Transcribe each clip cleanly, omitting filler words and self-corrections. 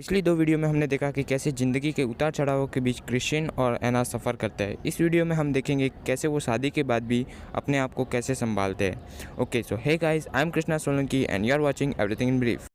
पिछली दो वीडियो में हमने देखा कि कैसे ज़िंदगी के उतार चढ़ावों के बीच क्रिश्चियन और एना सफ़र करते हैं। इस वीडियो में हम देखेंगे कैसे वो शादी के बाद भी अपने आप को कैसे संभालते हैं। Okay so hey guys, I am Krishna Solanki and you are watching everything in brief.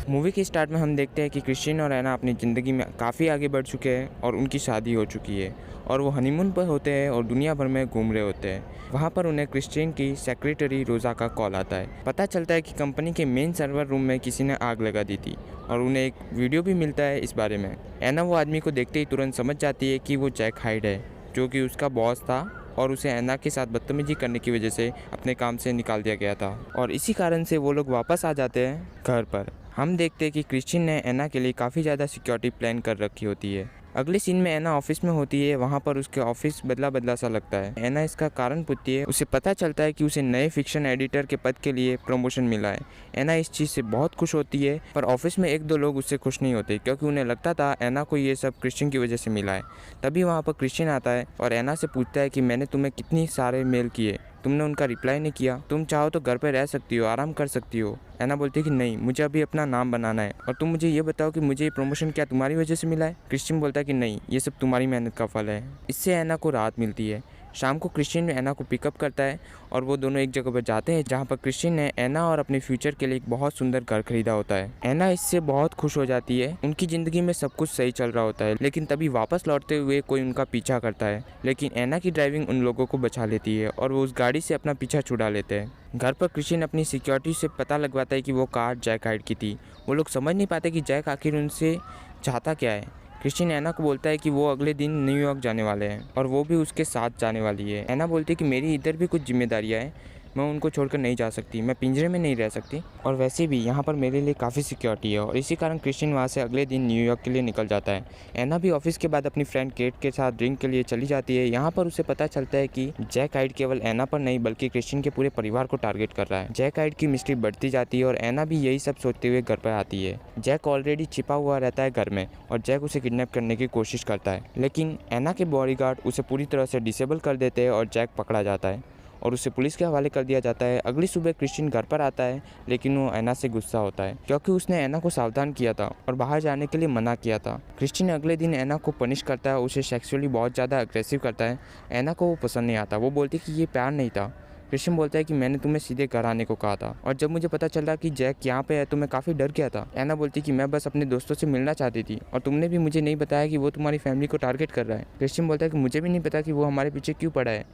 Movie के स्टार्ट में हम देखते हैं कि क्रिश्चियन और एना अपनी ज़िंदगी में काफ़ी आगे बढ़ चुके हैं और उनकी शादी हो चुकी है और वो हनीमून पर होते हैं और दुनिया भर में घूम रहे होते हैं। वहाँ पर उन्हें क्रिश्चियन की सेक्रेटरी रोज़ा का कॉल आता है। पता चलता है कि कंपनी के मेन सर्वर रूम में किसी ने आग लगा दी थी और उन्हें एक वीडियो भी मिलता है इस बारे में। एना वो आदमी को देखते ही तुरंत समझ जाती है कि वो जैक हाइड है, जो कि उसका बॉस था और उसे एना के साथ बदतमीजी करने की वजह से अपने काम से निकाल दिया गया था और इसी कारण से वो लोग वापस आ जाते हैं घर पर। हम देखते हैं कि क्रिश्चियन ने एना के लिए काफ़ी ज़्यादा सिक्योरिटी प्लान कर रखी होती है। अगले सीन में एना ऑफिस में होती है। वहाँ पर उसके ऑफिस बदला बदला सा लगता है। एना इसका कारण पूछती है। उसे पता चलता है कि उसे नए फिक्शन एडिटर के पद के लिए प्रमोशन मिला है। एना इस चीज़ से बहुत खुश होती है, पर ऑफिस में एक दो लोग उससे खुश नहीं होते क्योंकि उन्हें लगता था एना को ये सब क्रिश्चियन की वजह से मिला है। तभी वहाँ पर क्रिश्चियन आता है और एना से पूछता है कि मैंने तुम्हें कितनी सारे मेल किए, तुमने उनका रिप्लाई नहीं किया। तुम चाहो तो घर पे रह सकती हो, आराम कर सकती हो। एना बोलती है कि नहीं, मुझे अभी अपना नाम बनाना है और तुम मुझे ये बताओ कि मुझे ये प्रमोशन क्या तुम्हारी वजह से मिला है। क्रिश्चियन बोलता है कि नहीं, ये सब तुम्हारी मेहनत का फल है। इससे एना को राहत मिलती है। शाम को क्रिश्चियन एना को पिकअप करता है और वो दोनों एक जगह पर जाते हैं जहाँ पर क्रिश्चियन ने एना और अपने फ्यूचर के लिए एक बहुत सुंदर घर खरीदा होता है। एना इससे बहुत खुश हो जाती है। उनकी ज़िंदगी में सब कुछ सही चल रहा होता है, लेकिन तभी वापस लौटते हुए कोई उनका पीछा करता है। लेकिन एना की ड्राइविंग उन लोगों को बचा लेती है और वो उस गाड़ी से अपना पीछा छुड़ा लेते हैं। घर पर क्रिश्चियन अपनी सिक्योरिटी से पता लगवाता है कि वो कार जैक हाइड की थी। वो लोग समझ नहीं पाते कि जैक आखिर उनसे चाहता क्या है। क्रिश्चियन एना को बोलता है कि वो अगले दिन न्यूयॉर्क जाने वाले हैं और वो भी उसके साथ जाने वाली है। एना बोलती है कि मेरी इधर भी कुछ जिम्मेदारियां हैं, मैं उनको छोड़कर नहीं जा सकती, मैं पिंजरे में नहीं रह सकती और वैसे भी यहाँ पर मेरे लिए काफ़ी सिक्योरिटी है। और इसी कारण क्रिश्चियन वहाँ से अगले दिन न्यूयॉर्क के लिए निकल जाता है। एना भी ऑफिस के बाद अपनी फ्रेंड केट के साथ ड्रिंक के लिए चली जाती है। यहाँ पर उसे पता चलता है कि जैक हाइड केवल एना पर नहीं बल्कि क्रिश्चियन के पूरे परिवार को टारगेट कर रहा है। जैक हाइड की मिस्ट्री बढ़ती जाती है और एना भी यही सब सोचते हुए घर पर आती है। जैक ऑलरेडी छिपा हुआ रहता है घर में और जैक उसे किडनैप करने की कोशिश करता है, लेकिन एना के बॉडीगार्ड उसे पूरी तरह से डिसेबल कर देते हैं और जैक पकड़ा जाता है और उसे पुलिस के हवाले कर दिया जाता है। अगली सुबह क्रिश्चियन घर पर आता है, लेकिन वो एना से गुस्सा होता है क्योंकि उसने एना को सावधान किया था और बाहर जाने के लिए मना किया था। क्रिश्चियन अगले दिन एना को पनिश करता है, उसे सेक्सुअली बहुत ज़्यादा अग्रेसिव करता है। एना को वो पसंद नहीं आता। वो बोलती कि ये प्यार नहीं था। क्रिश्चियन बोलता है कि मैंने तुम्हें सीधे घर आने को कहा था और जब मुझे पता चला कि जैक यहाँ पे है तो मैं काफ़ी डर गया था। एना बोलती कि मैं बस अपने दोस्तों से मिलना चाहती थी और तुमने भी मुझे नहीं बताया कि वो तुम्हारी फैमिली को टारगेट कर रहा है। क्रिश्चियन बोलता है कि मुझे भी नहीं पता कि वो हमारे पीछे क्यों पड़ा है,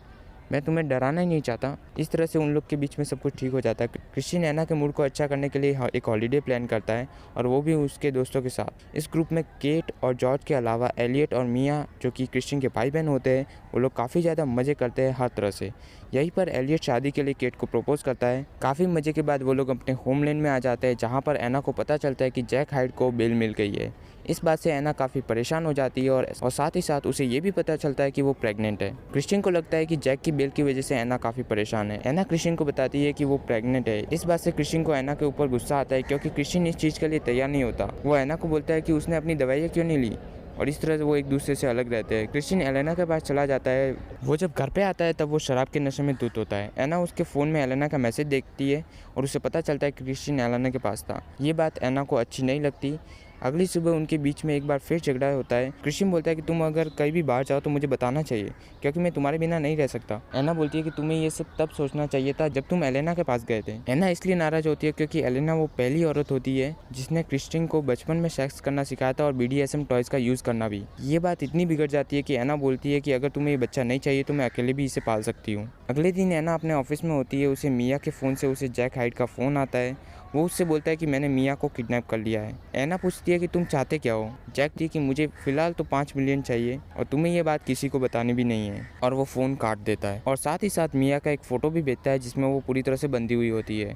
मैं तुम्हें डराना ही नहीं चाहता। इस तरह से उन लोग के बीच में सब कुछ ठीक हो जाता है। क्रिश्चियन एना के मूड को अच्छा करने के लिए एक हॉलीडे प्लान करता है और वो भी उसके दोस्तों के साथ। इस ग्रुप में केट और जॉर्ज के अलावा एलियट और मिया, जो कि क्रिश्चियन के भाई बहन होते हैं, वो लोग काफ़ी ज़्यादा मज़े करते हैं हर तरह से। यहीं पर एलियट शादी के लिए केट को प्रपोज करता है। काफ़ी मज़े के बाद वो लोग अपने होमलैंड में आ जाते हैं जहाँ पर एना को पता चलता है कि जैक हाइड को बेल मिल गई है। इस बात से एना काफ़ी परेशान हो जाती है और साथ ही साथ उसे ये भी पता चलता है कि वो प्रेग्नेंट है। क्रिश्चियन को लगता है कि जैक की बेल की वजह से एना काफ़ी परेशान है। एना क्रिश्चियन को बताती है कि वो प्रेग्नेंट है। इस बात से क्रिश्चियन को एना के ऊपर गुस्सा आता है क्योंकि क्रिश्चियन इस चीज़ के लिए तैयार नहीं होता। वो एना को बोलता है कि उसने अपनी दवाइयाँ क्यों नहीं ली और इस तरह से वो एक दूसरे से अलग रहते हैं। क्रिश्चियन एलेना के पास चला जाता है। वो जब घर पे आता है तब वो शराब के नशे में धुत होता है। एना उसके फ़ोन में एलेना का मैसेज देखती है और उसे पता चलता है कि क्रिश्चियन एलेना के पास था। ये बात एना को अच्छी नहीं लगती। अगली सुबह उनके बीच में एक बार फिर झगड़ा होता है। क्रिश्चियन बोलता है कि तुम अगर कहीं भी बाहर जाओ तो मुझे बताना चाहिए क्योंकि मैं तुम्हारे बिना नहीं रह सकता। एना बोलती है कि तुम्हें ये सब तब सोचना चाहिए था जब तुम एलेना के पास गए थे। एना इसलिए नाराज होती है क्योंकि एलेना वो पहली औरत होती है जिसने क्रिश्चियन को बचपन में सेक्स करना सिखाया था और BDSM टॉयज़ का यूज़ करना भी। ये बात इतनी बिगड़ जाती है कि एना बोलती है कि अगर तुम्हें ये बच्चा नहीं चाहिए तो मैं अकेले भी इसे पाल सकती हूँ। अगले दिन एना अपने ऑफिस में होती है। उसे मिया के फ़ोन से उसे जैक हाइड का फ़ोन आता है। वो उससे बोलता है कि मैंने मिया को किडनैप कर लिया है। एना पूछती है कि तुम चाहते क्या हो। जैक थी कि मुझे फ़िलहाल तो 5 मिलियन चाहिए और तुम्हें ये बात किसी को बतानी भी नहीं है, और वो फ़ोन काट देता है और साथ ही साथ मिया का एक फ़ोटो भी भेजता है जिसमें वो पूरी तरह से बंधी हुई होती है।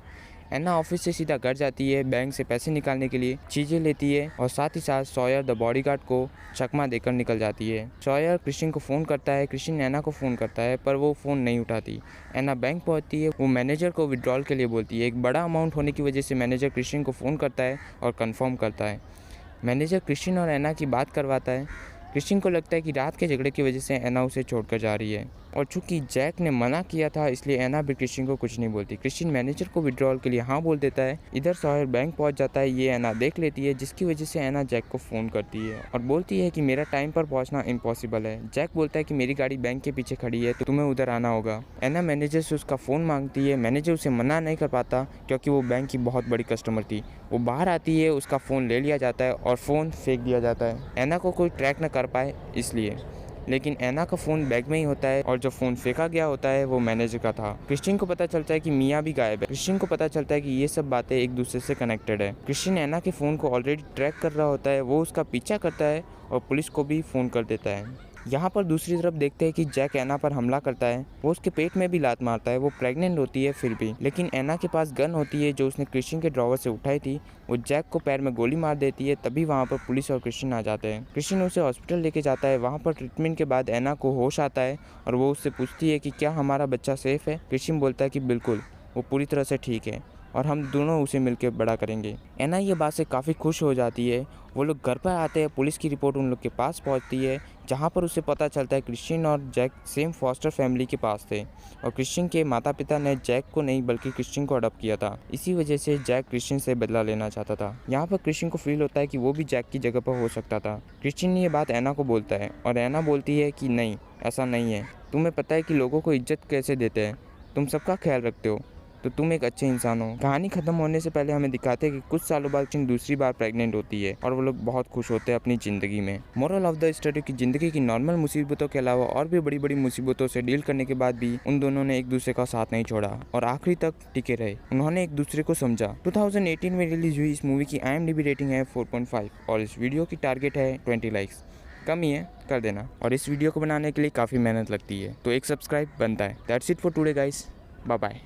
एना ऑफिस से सीधा घर जाती है, बैंक से पैसे निकालने के लिए चीज़ें लेती है और साथ ही साथ सॉयर द बॉडीगार्ड को चकमा देकर निकल जाती है। सॉयर क्रिश्चियन को फ़ोन करता है, क्रिश्चियन एना को फ़ोन करता है पर वो फ़ोन नहीं उठाती। एना बैंक पहुंचती है। वो मैनेजर को विड्रॉल के लिए बोलती है। एक बड़ा अमाउंट होने की वजह से मैनेजर क्रिश्चियन को फ़ोन करता है और कन्फर्म करता है। मैनेजर क्रिश्चियन और एना की बात करवाता है। क्रिश्चियन को लगता है कि रात के झगड़े की वजह से एना उसे छोड़कर जा रही है और चूंकि जैक ने मना किया था इसलिए एना भी क्रिश्चियन को कुछ नहीं बोलती। क्रिश्चियन मैनेजर को विड्रॉल के लिए हाँ बोल देता है। इधर सॉयर बैंक पहुंच जाता है, ये एना देख लेती है जिसकी वजह से एना जैक को फ़ोन करती है और बोलती है कि मेरा टाइम पर पहुंचना इम्पॉसिबल है। जैक बोलता है कि मेरी गाड़ी बैंक के पीछे खड़ी है तो तुम्हें उधर आना होगा। एना मैनेजर से उसका फ़ोन मांगती है। मैनेजर उसे मना नहीं कर पाता क्योंकि वो बैंक की बहुत बड़ी कस्टमर थी। वो बाहर आती है, उसका फ़ोन ले लिया जाता है और फ़ोन फेंक दिया जाता है एना को कोई ट्रैक न कर पाए इसलिए। लेकिन एना का फ़ोन बैग में ही होता है और जो फ़ोन फेंका गया होता है वो मैनेजर का था। क्रिश्चियन को पता चलता है कि मियाँ भी गायब है। क्रिश्चियन को पता चलता है कि ये सब बातें एक दूसरे से कनेक्टेड है। क्रिश्चियन एना के फ़ोन को ऑलरेडी ट्रैक कर रहा होता है, वो उसका पीछा करता है और पुलिस को भी फ़ोन कर देता है। यहाँ पर दूसरी तरफ देखते हैं कि जैक एना पर हमला करता है। वो उसके पेट में भी लात मारता है। वो प्रेग्नेंट होती है फिर भी, लेकिन एना के पास गन होती है जो उसने क्रिश्चियन के ड्रॉवर से उठाई थी। वो जैक को पैर में गोली मार देती है। तभी वहाँ पर पुलिस और क्रिश्चियन आ जाते हैं। क्रिश्चियन उसे हॉस्पिटल लेके जाता है। वहाँ पर ट्रीटमेंट के बाद एना को होश आता है और वो उससे पूछती है कि क्या हमारा बच्चा सेफ है। क्रिश्चियन बोलता है कि बिल्कुल, वो पूरी तरह से ठीक है और हम दोनों उसे मिलकर बड़ा करेंगे। एना ये बात से काफ़ी खुश हो जाती है। वो लोग घर पर आते हैं। पुलिस की रिपोर्ट उन लोग के पास पहुंचती है जहां पर उसे पता चलता है क्रिश्चियन और जैक सेम फॉस्टर फैमिली के पास थे और क्रिश्चियन के माता पिता ने जैक को नहीं बल्कि क्रिश्चियन को अडॉप्ट किया था। इसी वजह से जैक क्रिश्चियन से बदला लेना चाहता था। यहाँ पर क्रिश्चियन को फील होता है कि वो भी जैक की जगह पर हो सकता था। क्रिश्चियन ये बात एना को बोलता है और एना बोलती है कि नहीं, ऐसा नहीं है। तुम्हें पता है कि लोगों को इज्जत कैसे देते हैं, तुम सबका ख्याल रखते हो तो तुम एक अच्छे इंसान हो। कहानी खत्म होने से पहले हमें दिखाते हैं कि कुछ सालों बाद क्रिश्चियन दूसरी बार प्रेग्नेंट होती है और वो लोग बहुत खुश होते हैं अपनी ज़िंदगी में। मोरल ऑफ द स्टोरी की ज़िंदगी की नॉर्मल मुसीबतों के अलावा और भी बड़ी बड़ी मुसीबतों से डील करने के बाद भी उन दोनों ने एक दूसरे का साथ नहीं छोड़ा और आखिरी तक टिके रहे। उन्होंने एक दूसरे को समझा। 2018 में रिलीज हुई इस मूवी की IMDb रेटिंग है 4.5 और इस वीडियो की टारगेट है 20 लाइक्स। कम ही है, कर देना। और इस वीडियो को बनाने के लिए काफ़ी मेहनत लगती है तो एक सब्सक्राइब बनता है। That's it for today guys, bye bye.